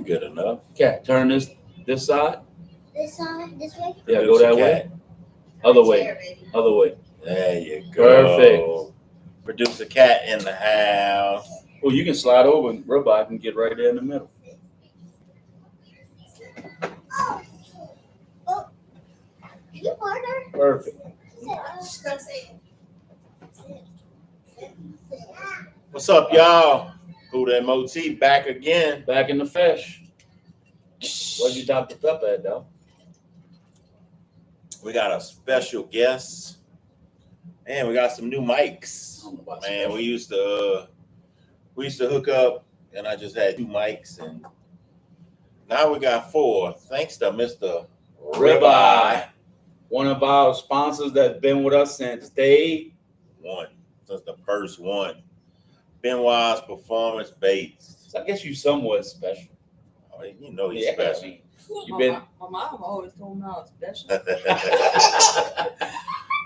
good enough. Cat, turn this side. This side, this way. Yeah, go that way. Other way. Other way. There you go. Perfect. Producer Cat in the house. Well, you can slide over and ribeye can get right there in the middle. You partner. Perfect. What's up, y'all? Buddha and Moti back again. Back in the fish. Where'd you Dr. Pepper at, though? We got a special guest. Man, we got some new mics. Man, we used to hook up, and I just had 2 mics, and now we got 4. Thanks to Mr. Ribeye, one of our sponsors that's been with us since day 1. Since the first one. Benoit's Performance Baits. So I guess you somewhat special. Oh, you know he's special. You been. My mom always told me I was special.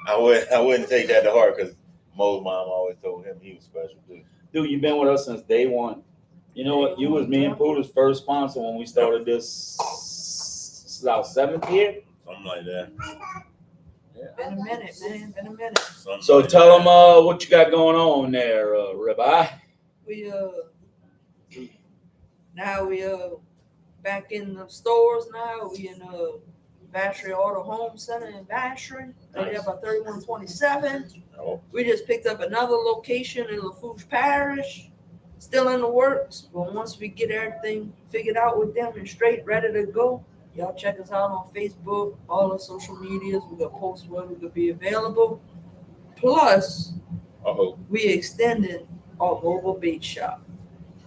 I wouldn't take that to heart because Mo's mom always told him he was special too. Dude, you've been with us since day 1. You know what? You was me and Poota's first sponsor when we started this. This is our 7th year. Something like that. Been a minute, man. Been a minute. Something So like tell that. them what you got going on there, Ribeye. We now we back in the stores now. We in Vacherie Auto Home Center in Vacherie. Right there by 3127. Oh, We just picked up another location in Lafourche Parish. Still in the works, but once we get everything figured out with them and straight, ready to go, y'all check us out on Facebook, all the social medias. We're going to post where we're going to be available. Plus, we extended our mobile bait shop.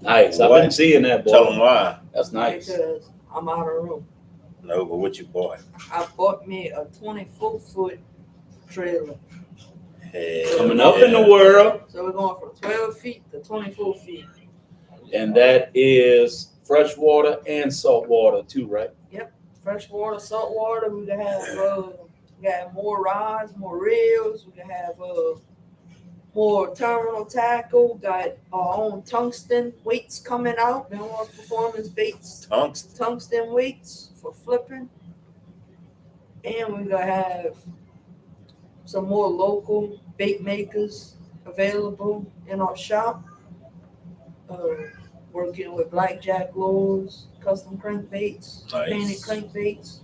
Nice. I've What? been seeing that, boy. tell them why. That's nice. Because I'm out of room. No, but what you bought? I bought me a 24-foot trailer. Hell Coming up in the world. So we're going from 12 feet to 24 feet. And that is freshwater and saltwater too, right? Freshwater, saltwater. We can have more rods, more reels. We can have more terminal tackle. Got our own tungsten weights coming out. Benoit Performance Baits. Tungsten weights for flipping. And we're going to have some more local bait makers available in our shop. Working with blackjack lures, custom crankbaits, Nice. painted crankbaits.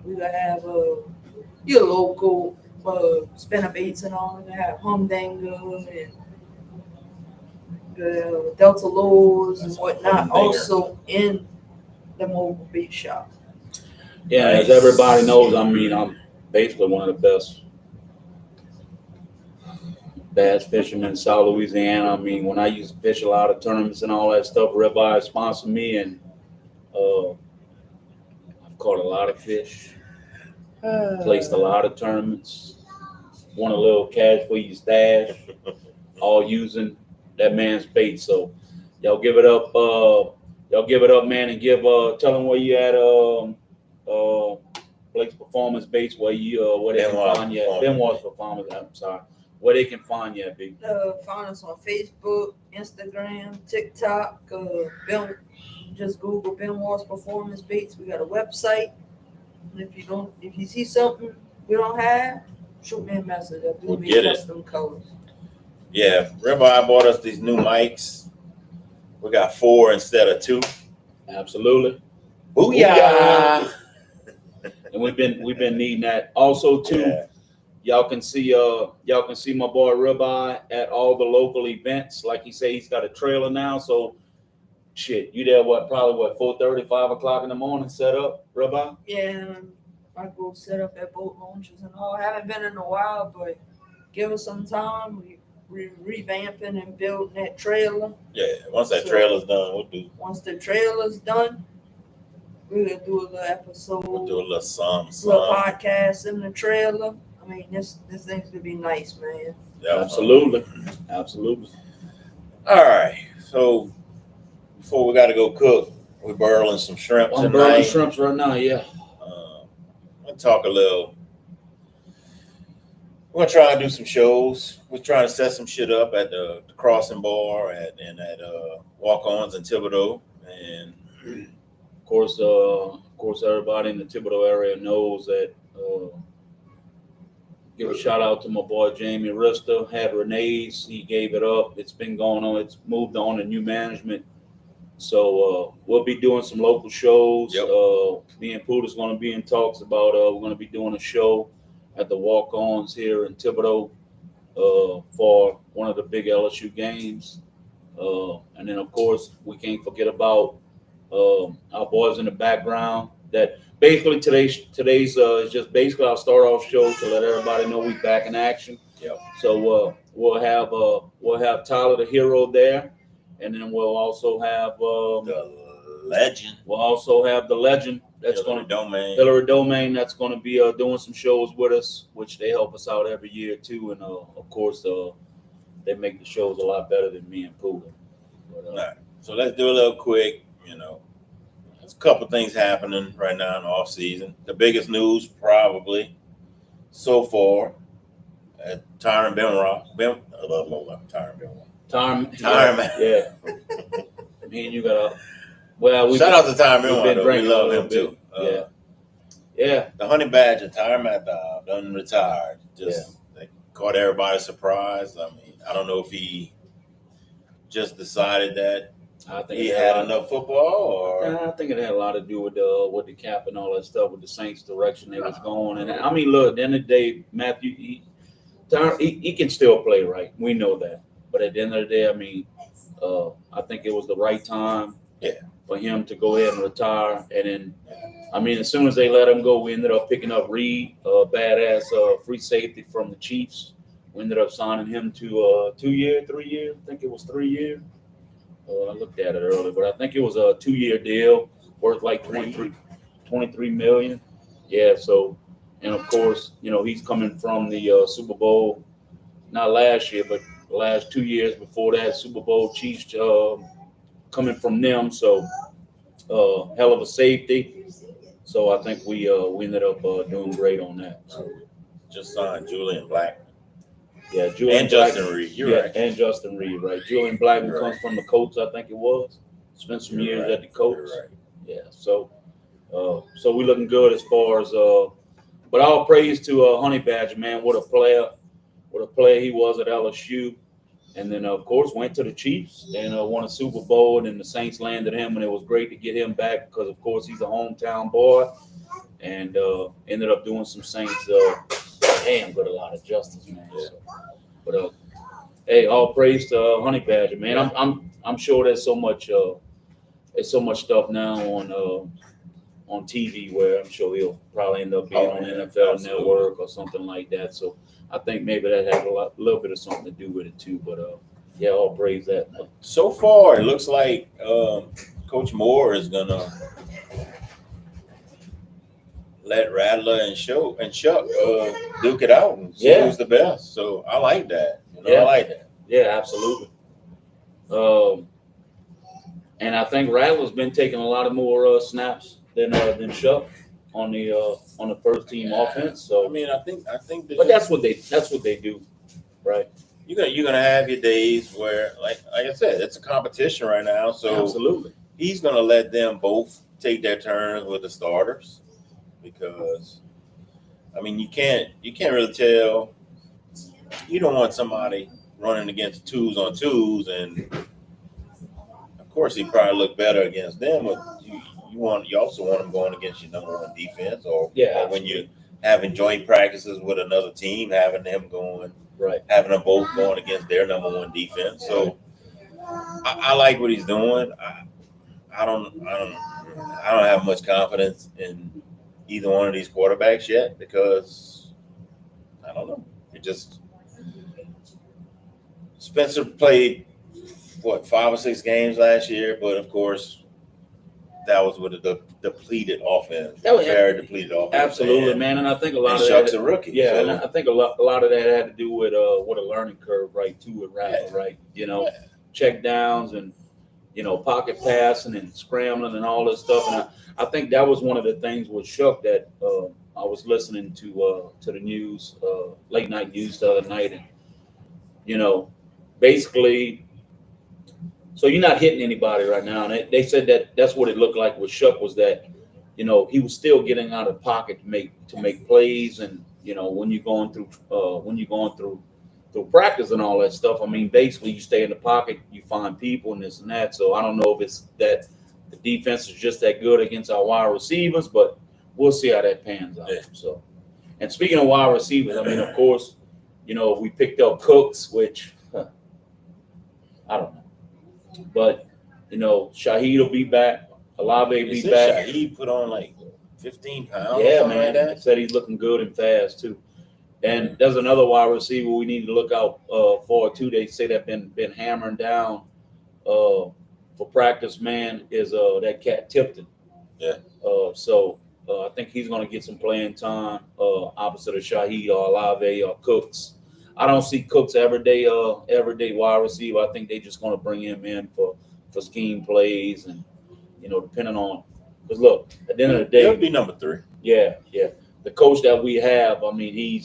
We're going to have your local spinner baits and all. We're going to have humdinger and delta lures and whatnot. Humdinger. Also in the mobile bait shop. Yeah, Nice. as everybody knows, I mean, I'm basically one of the best bass fishermen in South Louisiana. I mean, when I used to fish a lot of tournaments and all that stuff, Ribeye sponsored me, and I've caught a lot of fish, placed a lot of tournaments, won a little cash for your stash, all using that man's bait. So y'all give it up, man, and tell them where you at, Blake's Performance Baits, where they can find you at. Benoit's Performance, I'm sorry. Where they can find you at, big. Find us on Facebook, Instagram, TikTok. Just Google Benoit's Performance Baits. We got a website. And if you see something we don't have, shoot me a message. I do We'll make get it. custom colors. Yeah, Ribeye bought us these new mics. We got 4 instead of 2. Absolutely. Booyah! And we've been needing that. Also, too, Yeah. y'all can see my boy Ribeye at all the local events. Like he said, he's got a trailer now. So shit, you there probably 4:30, 5 o'clock in the morning set up, Ribeye? Yeah, I go set up at boat launches and all. I haven't been in a while, but give us some time. We're revamping and building that trailer. Yeah, once that trailer's done, we'll do Once the trailer's done, we're gonna do a little episode, a little little some. podcast in the trailer. I mean, this thing's gonna be nice, man. Absolutely. All right, so before we got to go cook, we're burling some shrimps I'm tonight. burning shrimps right now, yeah. We'll talk a little. We're gonna try and do some shows. We're trying to set some shit up at the Crossing Bar and at Walk-Ons in Thibodeau, and course, everybody in the Thibodeau area knows that. Give a shout out to my boy Jamie Rista. Had Renee's, he gave it up. It's been going on. It's moved on to new management. So we'll be doing some local shows. Yep. Me and Poodle's going to be in talks about. We're going to be doing a show at the Walk-Ons here in Thibodeau for one of the big LSU games. And then, of course, we can't forget about our boys in the background. That basically today's is just basically our start off show to let everybody know we back in action. Yep. So we'll have Tyler the Hero there, and then we'll also have The legend. We'll also have the legend that's going to Domain. Hillary Domain that's going to be doing some shows with us, which they help us out every year too, and of course they make the shows a lot better than me and Poodle. All right. So let's do a little quick. There's a couple things happening right now in the off season. The biggest news probably so far, Tyron Benrock. Tyron. Yeah. Me and you got a shout out to Tyron we've Benrock. been We drinking love a little him too. bit. Yeah. The Honey Badger, Tyron Matthau, done retired. They caught everybody surprised. I mean, I don't know if he just decided that I think he had enough football, or I think it had a lot to do with the cap and all that stuff, with the Saints' direction they was going. And I mean, look, at the end of the day, Matthew, he can still play, right? We know that. But at the end of the day, I mean, I think it was the right time for him to go ahead and retire. And then, I mean, as soon as they let him go, we ended up picking up Reed, badass free safety from the Chiefs. We ended up signing him to 2 year, 3 year. I think it was 3 year. I looked at it earlier, but I think it was a 2 year deal worth like 23 million. Yeah. So, and of course, he's coming from the Super Bowl, not last year, but the last 2 years before that, Super Bowl Chiefs coming from them. So, hell of a safety. So I think we ended up doing great on that. So, just signed Julian Black. Yeah, Julian and Justin Reed. You're right. And Justin Reed, right? Julian Blackman comes from the Colts, I think it was. Spent some years at the Colts. Right. Yeah, so we're looking good as far as but all praise to Honey Badger, man. What a player he was at LSU. And then of course went to the Chiefs and won a Super Bowl, and then the Saints landed him, and it was great to get him back because of course he's a hometown boy, and ended up doing some Saints damn good, a lot of justice, man. Yeah. So, but hey, all praise to Honey Badger, man. I'm sure there's so much stuff now on TV where I'm sure he'll probably end up being on NFL Network or something like that. So I think maybe that has a little bit of something to do with it too. But yeah, all praise that. So far, it looks like Coach Moore is gonna let Rattler and Chuck duke it out and see who's the best. So I like that. I like that. Yeah, absolutely. And I think Rattler's been taking a lot of more snaps than Chuck on the first team offense. So I mean, I think but that's what they do, right? You're gonna have your days where, like I said, it's a competition right now. So Absolutely. He's gonna let them both take their turns with the starters. Because, I mean, you can't really tell. You don't want somebody running against 2s on 2s, and of course he probably look better against them. But you also want them going against your number one defense, or when you're having joint practices with another team, having them going, having them both going against their number one defense. So I like what he's doing. I don't have much confidence in either one of these quarterbacks yet, because I don't know. Spencer played 5 or 6 games last year, but of course that was with a depleted offense. Very depleted offense. Absolutely, man. And I think a lot of Chuck's a rookie. Yeah, and I think a lot of that had to do with a learning curve, right? Too, with Rattler, right? Check downs and pocket passing and scrambling and all this stuff. And I think that was one of the things with Chuck that I was listening to the news, late night news the other night, and basically So you're not hitting anybody right now. And they said that's what it looked like with Shuck, was that, he was still getting out of pocket to make plays. And, when you're going through practice and all that stuff, I mean, basically you stay in the pocket, you find people and this and that. So I don't know if it's that the defense is just that good against our wide receivers, but we'll see how that pans out. Yeah. So, and speaking of wide receivers, I mean, of course, we picked up Cooks, which I don't know. But, Shaheed will be back. Olave be back. Shaheed put on like 15 pounds. Yeah, or man. like that. They said he's looking good and fast too. And there's another wide receiver we need to look out for too. They say they've been hammering down for practice. Man, is that cat Tipton? Yeah. So I think he's going to get some playing time opposite of Shaheed or Olave or Cooks. I don't see Cooks everyday wide receiver. I think they're just going to bring him in for scheme plays and depending on, because look, at the end of the day, he'll be number 3. Yeah. The coach that we have, I mean,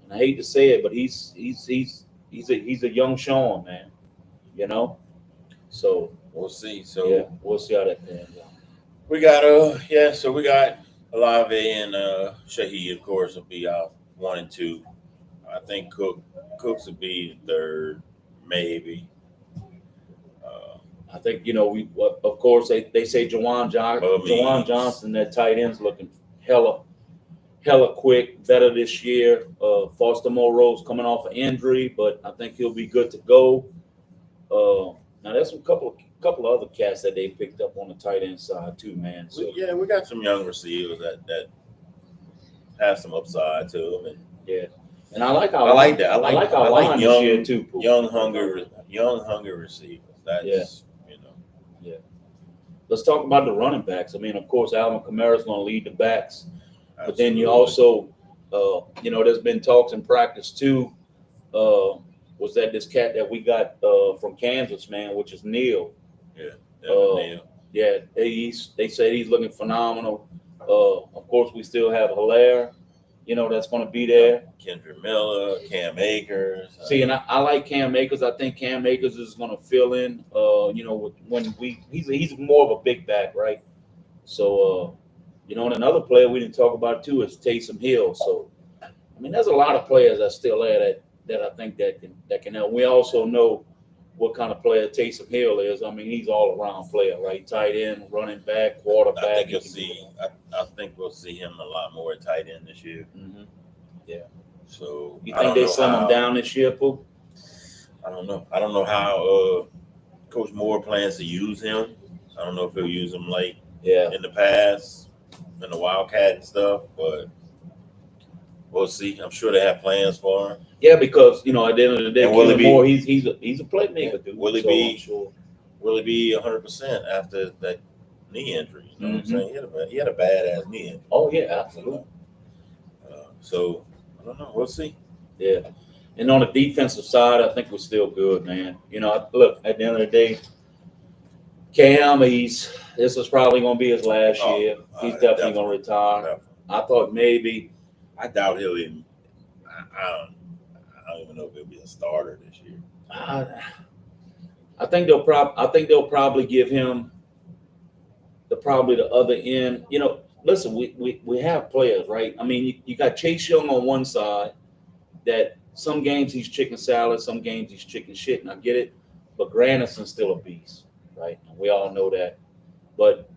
and I hate to say it, but he's a young Sean, man. So We'll see. So yeah, we'll see how that pans out. we got so we got Olave and Shaheed, of course, will be out 1 and 2. I think Cooks will be the 3rd, maybe. I think we of course they say Jawan Johnson, that tight end's looking hella quick, better this year. Foster Moreau's coming off an injury, but I think he'll be good to go. Now there's some couple of other cats that they picked up on the tight end side too, man. So we got some young receivers that have some upside to them, and yeah. And I like our I like that. I like our like line young, this year too. Pooh. young hungry receivers. That's Let's talk about the running backs. I mean, of course, Alvin Kamara's going to lead the backs, but then you absolutely. also, there's been talks in practice too. Was that this cat that we got from Kansas, man, which is Neal? Neal. Yeah, they said he's looking phenomenal. Of course, we still have Hilaire, that's going to be there. Kendra Miller, Cam Akers. See, and I like Cam Akers. I think Cam Akers is going to fill in. He's more of a big back, right? So, and another player we didn't talk about too is Taysom Hill. So, I mean, there's a lot of players that's still there that I think that can help. We also know what kind of player Taysom Hill is. I mean, he's all around player, right? Tight end, running back, quarterback. I think we'll see him a lot more at tight end this year. Mm-hmm. Yeah. So you think they slim him down this year, Pooh? I don't know. I don't know how Coach Moore plans to use him. I don't know if he'll use him like in the past, in the Wildcat and stuff, but we'll see. I'm sure they have plans for him. Yeah, because at the end of the day, Moore, he's a playmaker, dude. Will he be 100% after that knee injury? You know what I'm saying? He had a badass knee injury. Oh yeah, absolutely. So I don't know. We'll see. Yeah, and on the defensive side, I think we're still good, man. Look, at the end of the day, Cam, this is probably going to be his last year. He's definitely going to retire. Definitely. I thought maybe. I doubt he'll even. I don't even know if he'll be a starter this year. I think they'll probably give him the other end. Listen, we have players, right? I mean, you got Chase Young on one side. That some games he's chicken salad, some games he's chicken shit, and I get it. But Granderson's still a beast, right? And we all know that. But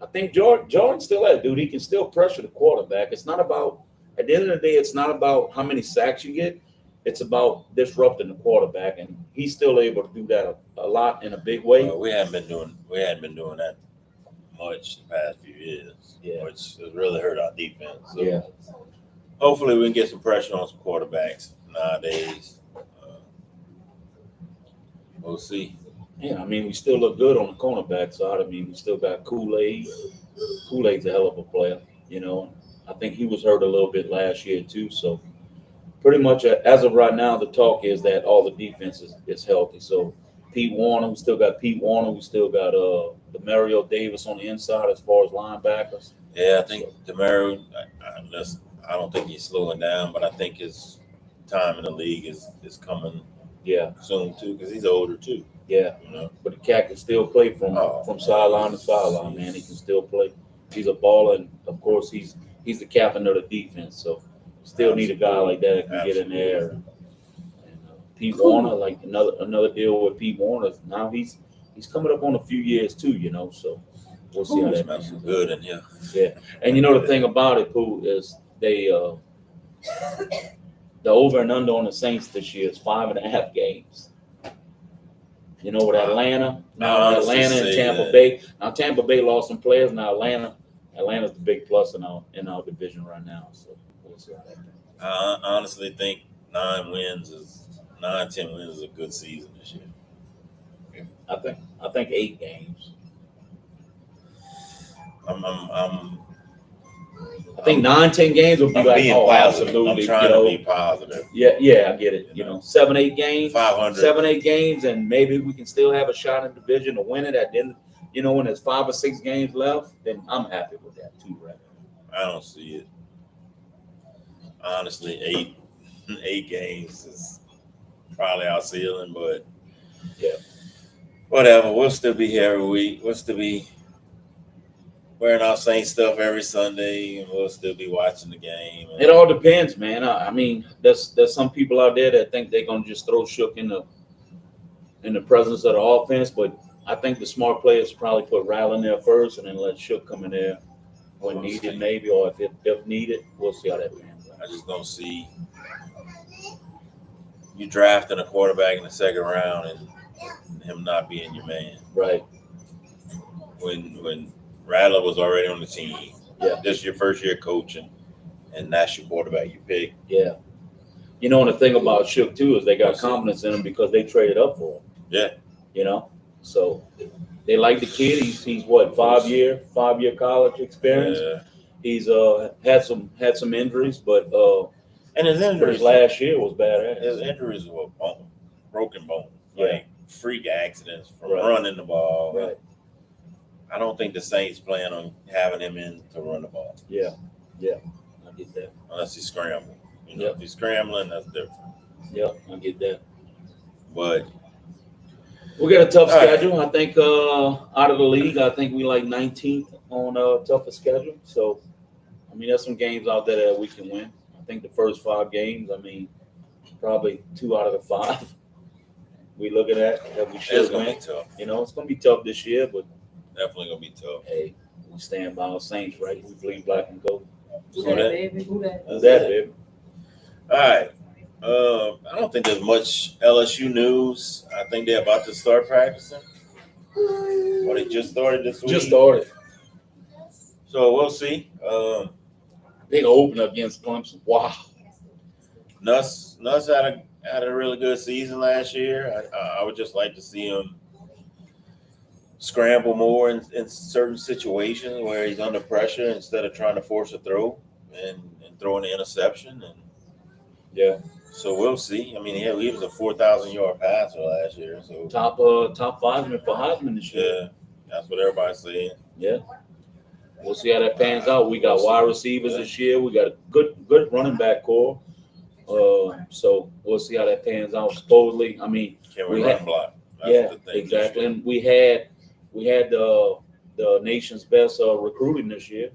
I think Jordan's still that dude. He can still pressure the quarterback. It's not about, at the end of the day, it's not about how many sacks you get. It's about disrupting the quarterback, and he's still able to do that a lot in a big way. We hadn't been doing that much the past few years, which has really hurt our defense. So hopefully we can get some pressure on some quarterbacks nowadays. We'll see. Yeah, I mean, we still look good on the cornerback side. I mean, we still got Kool-Aid. Kool-Aid's a hell of a player, I think he was hurt a little bit last year too. So pretty much as of right now, the talk is that all the defense is healthy. So Pete Warner, we still got Pete Warner. We still got Demario Davis on the inside as far as linebackers. Yeah, I think Demario, I don't think he's slowing down, but I think his time in the league is coming soon too, because he's older too. Yeah, You know, but the cat can still play from man. sideline to sideline, man. He can still play. He's a baller, and of course, he's the captain of the defense. So, still need a guy like that can get in there. And, Pete Warner, like another deal with Pete Warner. Now he's coming up on a few years too, you know. So we'll see how that smells goes. good in here. Yeah, and you know the thing about it, Pooh, is they the over and under on the Saints this year is 5.5 games. You know, with Atlanta, now Atlanta and Tampa Bay. Now Tampa Bay lost some players. Now Atlanta's the big plus in our division right now. So we'll see how that goes. I honestly think 10 wins is a good season this year. I think 8 games. I think 9-10 games would be like, oh, positive. absolutely. I'm trying to be positive. Yeah, I get it. You know, 7-8 games, 500. 7-8 games, and maybe we can still have a shot in the division to win it. At then, you know, when there's 5 or 6 games left, then I'm happy with that too, right? I don't see it. Honestly, 8 games is probably our ceiling, but yeah, whatever. We'll still be here every week. We'll still be wearing our Saints stuff every Sunday, and we'll still be watching the game. It all depends, man. I mean, there's some people out there that think they're gonna just throw Shook in the presence of the offense, but I think the smart players probably put Riley in there first, and then let Shook come in there when needed, maybe, or if needed. We'll see how that pans out. I just don't see you drafting a quarterback in the second round and him not being your man. Right. When Rattler was already on the team. Yeah. This is your first year coaching, and that's your quarterback you pick. Yeah. You know, and the thing about Shook, too, is they got confidence in him because they traded up for him. Yeah. You know? So they like the kid. He's what, 5-year college experience. Yeah. He's had some injuries, but and his injuries last year was badass. His injuries were broken bones. Yeah. Like freak accidents from running the ball. Right. I don't think the Saints plan on having him in to run the ball. Yeah, I get that. Unless he's scrambling. You know, if he's scrambling, that's different. Yep, I get that. But we got a tough schedule. I think out of the league, I think we like 19th on a tougher schedule. So, I mean, there's some games out there that we can win. I think the first 5 games, I mean, probably 2 out of the 5 we looking at that we should win. Be tough. You know, it's going to be tough this year, but definitely going to be tough. Hey, we stand by our Saints, right? We bleed black and gold. Who that, baby? Who that? Who's that, baby? All right. I don't think there's much LSU news. I think they're about to start practicing. Or they just started this week. Just started. So we'll see. Big opener against Clemson. Wow. Nuss had a really good season last year. I would just like to see him scramble more in certain situations where he's under pressure instead of trying to force a throw and throwing an interception. And yeah. So we'll see. I mean, he was a 4,000-yard passer last year. So top 5 for Heisman this year. Yeah, that's what everybody's saying. Yeah. We'll see how that pans out. We got wide receivers this year. We got a good running back core. So we'll see how that pans out. Supposedly, I mean, can we run block? That's the thing exactly. And we had the nation's best recruiting this year.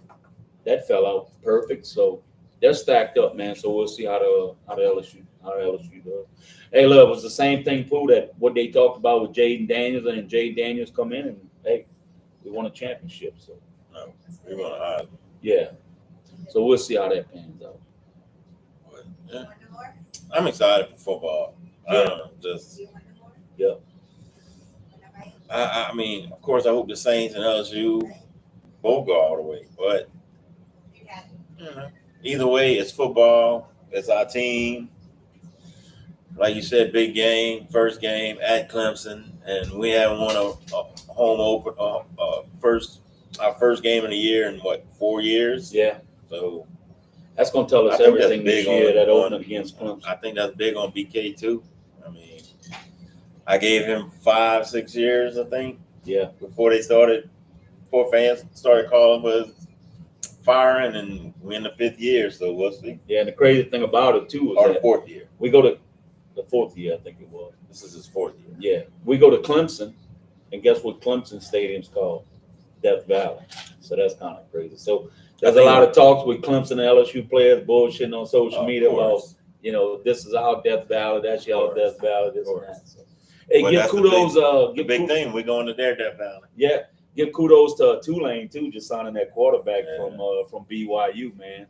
That fell out perfect. So they're stacked up, man. So we'll see how the LSU does. Hey, look, it was the same thing, Pooh, that what they talked about with Jaden Daniels, and Jaden Daniels come in and hey, we won a championship. So we won a Heisman. Yeah. So we'll see how that pans out. Yeah. I'm excited for football. Yeah. I mean, of course, I hope the Saints and LSU both go all the way. But either way, it's football. It's our team. Like you said, big game, first game at Clemson, and we haven't won a home open our first game of the year in 4 years? Yeah. So that's going to tell us everything this year. That opening against Clemson. I think that's big on BK too. I mean, I gave him 5-6 years, I think. Yeah. Before fans started calling for his firing, and we're in the 5th year, so we'll see. Yeah, and the crazy thing about it too is the 4th year. We go to The 4th year, I think it was. This is his 4th year. Yeah, we go to Clemson, and guess what Clemson Stadium's called? Death Valley. So that's kind of crazy. So there's a lot of talks with Clemson and LSU players bullshitting on social media about, this is our Death Valley, that's y'all Death Valley, this and that. So, hey, Well, give that's kudos. The big thing, we're going to their Death Valley. Yeah, give kudos to Tulane too, just signing that quarterback from BYU, man.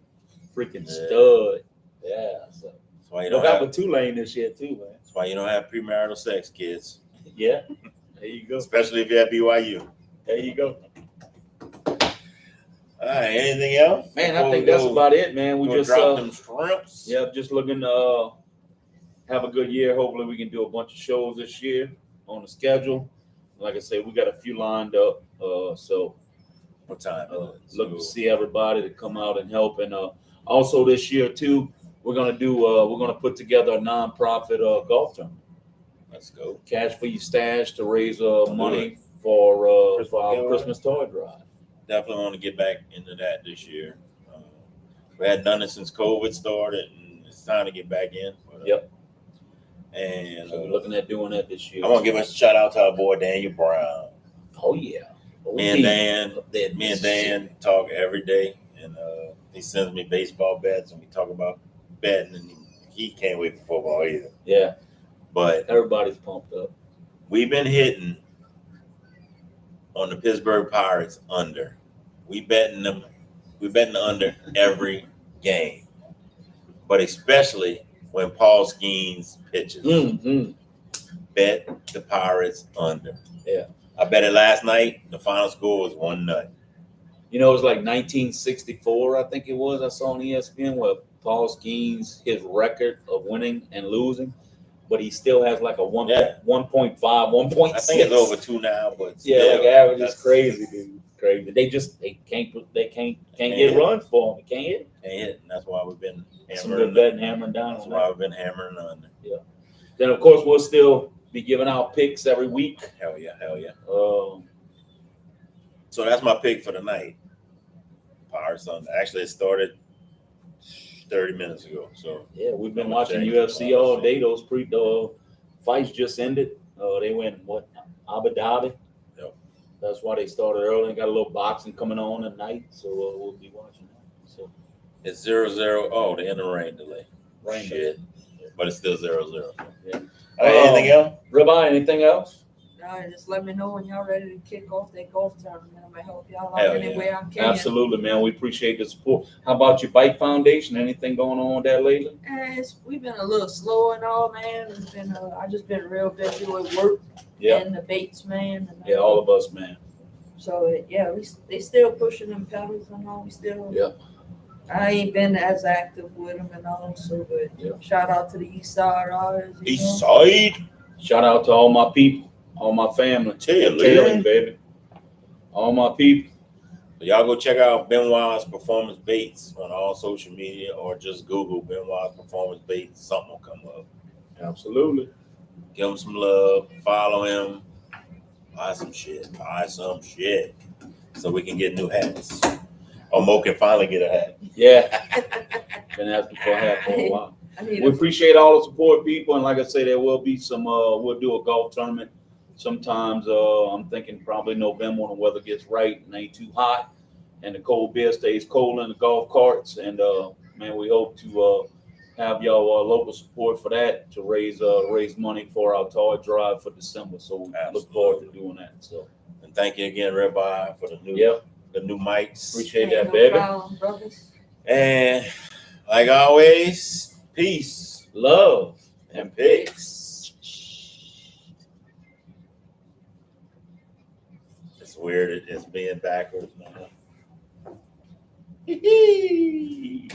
Freaking stud. Yeah. So That's why you look don't out have for Tulane this year too, man. That's why you don't have premarital sex, kids. Yeah. There you go. Especially if you're at BYU. There you go. All right, anything else? Man, I think that's about it, man. We just drop them shrimps. Yeah, just looking to have a good year. Hopefully we can do a bunch of shows this year on the schedule. Like I said, we got a few lined up. So what time? Looking to see everybody to come out and help. And also this year too, we're gonna put together a nonprofit golf tournament. Let's go. Cash for your stash to raise money for our Christmas toy drive. Definitely want to get back into that this year. We hadn't done it since COVID started, and it's time to get back in. Yep. And so we're looking at doing that this year. I want to give a shout out to our boy Daniel Brown. Oh yeah. Me and Dan talk every day, and he sends me baseball bets, and we talk about betting, and he can't wait for football either. Yeah. But everybody's pumped up. We've been hitting on the Pittsburgh Pirates under. We betting the under every game, but especially when Paul Skeens pitches. Mm-hmm. Bet the Pirates under. Yeah. I bet it last night. The final score was 1-0. It was like 1964, I think it was. I saw on ESPN where Paul Skeens, his record of winning and losing, but he still has like a 1.5, 1.6. I think it's over 2 now, but like average is crazy, dude. Crazy. They can't get runs for him. Can't hit. Can't hit. And that's why we've been hammering. Some good betting hammering down. That's why we've been hammering under. Yeah. Then of course we'll still be giving out picks every week. Hell yeah. So that's my pick for the night. Pirates Sunday. Actually, it started 30 minutes ago. So yeah, we've been watching UFC all day. Those fights just ended. They went Abu Dhabi. Yep. That's why they started early. Got a little boxing coming on at night, so we'll be watching that. So it's 0-0. Oh, they in the rain delay. Rain delay. But it's still 0-0. Yeah. All right, anything else? Ribeye, anything else? No, just let me know when y'all ready to kick off that golf tournament. I'm gonna help y'all out any way I can. Absolutely, man. We appreciate the support. How about your bike foundation? Anything going on with that lately? We've been a little slow and all, man. It's been I just been real busy with work and the baits, man. And, all of us, man. So they still pushing them pedals and all. We still. Yeah. I ain't been as active with them and all, but shout out to the East Side riders. East Side. Shout out to all my people, all my family. Taylor, baby. All my people. Y'all go check out Benoit's Performance Baits on all social media, or just Google Benoit's Performance Baits. Something will come up. Absolutely. Give him some love. Follow him. Buy some shit. So we can get new hats. Or Mo can finally get a hat. Yeah. Been asking for a hat for a while. We appreciate all the support, people. And like I say, there will be some, we'll do a golf tournament. Sometimes I'm thinking probably November when the weather gets right and ain't too hot and the cold beer stays cold in the golf carts. And man, we hope to have y'all local support for that to raise money for our toy drive for December. So we look forward to doing that. So and thank you again, Ribeye, for the new mics. Appreciate that, baby. Problem, brothers. And like always, peace, love, and picks. It's weird. It's being backwards, man. Hey.